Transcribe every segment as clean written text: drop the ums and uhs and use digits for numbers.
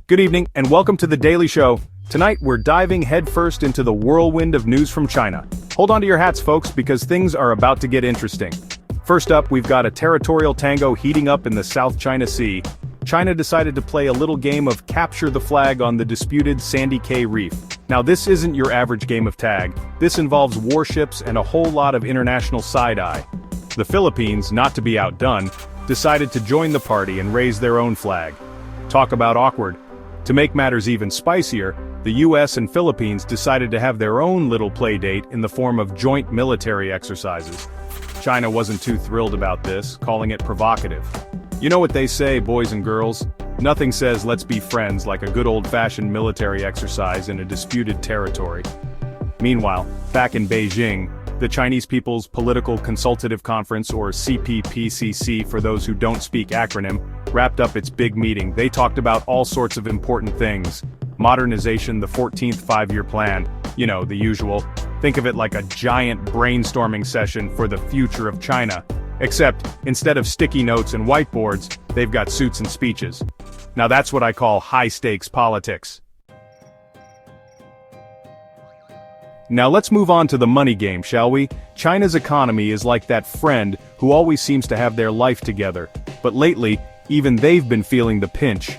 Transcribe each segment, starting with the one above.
Good evening, and welcome to The Daily Show. Tonight, we're diving headfirst into the whirlwind of news from China. Hold on to your hats, folks, because things are about to get interesting. First up, we've got a territorial tango heating up in the South China Sea. China decided to play a little game of capture the flag on the disputed Sandy Cay reef. Now, this isn't your average game of tag. This involves warships and a whole lot of international side-eye. The Philippines, not to be outdone, decided to join the party and raise their own flag. Talk about awkward. To make matters even spicier, the US and Philippines decided to have their own little play date in the form of joint military exercises. China wasn't too thrilled about this, calling it provocative. You know what they say, boys and girls? Nothing says let's be friends like a good old-fashioned military exercise in a disputed territory. Meanwhile, back in Beijing, the Chinese People's Political Consultative Conference, or CPPCC for those who don't speak acronym, wrapped up its big meeting. They talked about all sorts of important things. Modernization, the 14th five-year plan, you know, the usual. Think of it like a giant brainstorming session for the future of China. Except, instead of sticky notes and whiteboards, they've got suits and speeches. Now that's what I call high-stakes politics. Now let's move on to the money game, shall we? China's economy is like that friend who always seems to have their life together. But lately, even they've been feeling the pinch.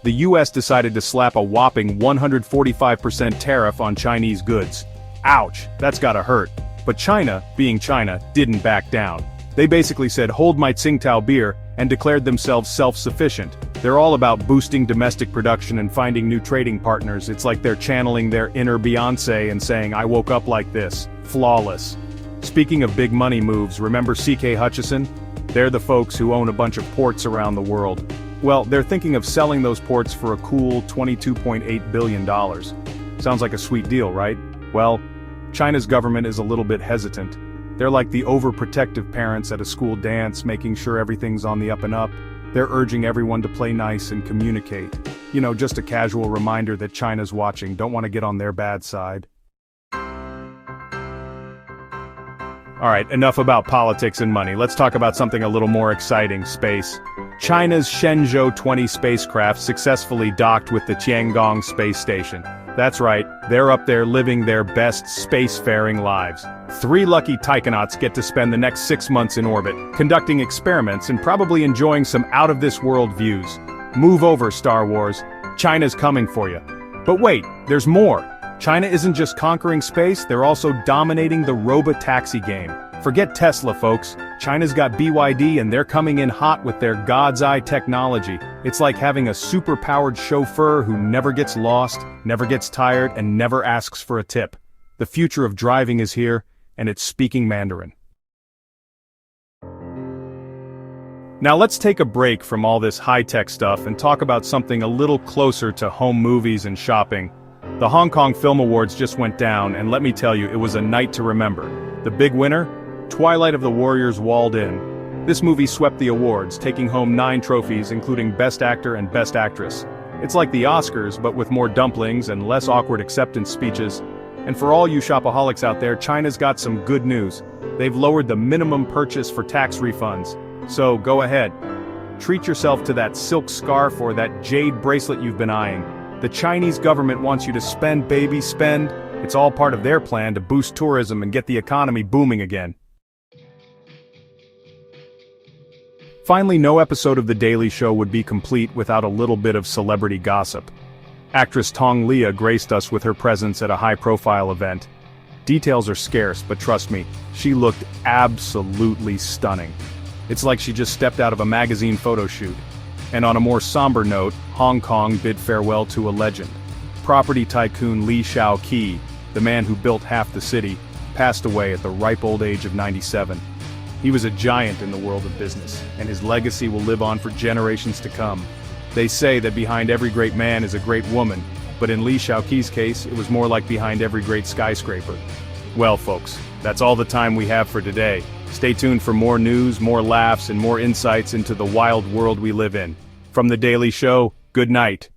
The US decided to slap a whopping 145% tariff on Chinese goods. Ouch, that's gotta hurt. But China, being China, didn't back down. They basically said hold my Tsingtao beer and declared themselves self-sufficient. They're all about boosting domestic production and finding new trading partners. It's like they're channeling their inner Beyoncé and saying, I woke up like this, flawless. Speaking of big money moves, remember CK Hutchison? They're the folks who own a bunch of ports around the world. Well, they're thinking of selling those ports for a cool $22.8 billion. Sounds like a sweet deal, right? Well, China's government is a little bit hesitant. They're like the overprotective parents at a school dance, making sure everything's on the up and up. They're urging everyone to play nice and communicate. You know, just a casual reminder that China's watching, don't want to get on their bad side. Alright, enough about politics and money. Let's talk about something a little more exciting, space. China's Shenzhou 20 spacecraft successfully docked with the Tiangong space station. That's right, they're up there living their best spacefaring lives. 3 lucky taikonauts get to spend the next 6 months in orbit, conducting experiments and probably enjoying some out-of-this-world views. Move over, Star Wars. China's coming for you. But wait, there's more. China isn't just conquering space, they're also dominating the robotaxi game. Forget Tesla, folks. China's got BYD and they're coming in hot with their God's Eye technology. It's like having a super-powered chauffeur who never gets lost, never gets tired, and never asks for a tip. The future of driving is here, and it's speaking Mandarin. Now let's take a break from all this high-tech stuff and talk about something a little closer to home movies and shopping. The Hong Kong Film Awards just went down, and let me tell you, it was a night to remember. The big winner? Twilight of the Warriors Walled In. This movie swept the awards, taking home 9 trophies, including Best Actor and Best Actress. It's like the Oscars, but with more dumplings and less awkward acceptance speeches. And for all you shopaholics out there, China's got some good news. They've lowered the minimum purchase for tax refunds. So go ahead. Treat yourself to that silk scarf or that jade bracelet you've been eyeing. The Chinese government wants you to spend, baby, spend. It's all part of their plan to boost tourism and get the economy booming again. Finally, no episode of The Daily Show would be complete without a little bit of celebrity gossip. Actress Tong Leah graced us with her presence at a high-profile event. Details are scarce, but trust me, she looked absolutely stunning. It's like she just stepped out of a magazine photo shoot. And on a more somber note, Hong Kong bid farewell to a legend. Property tycoon Lee Shau-kee, the man who built half the city, passed away at the ripe old age of 97. He was a giant in the world of business, and his legacy will live on for generations to come. They say that behind every great man is a great woman, but in Lee Shau-kee's case, it was more like behind every great skyscraper. Well, folks, that's all the time we have for today. Stay tuned for more news, more laughs, and more insights into the wild world we live in. From The Daily Show, good night.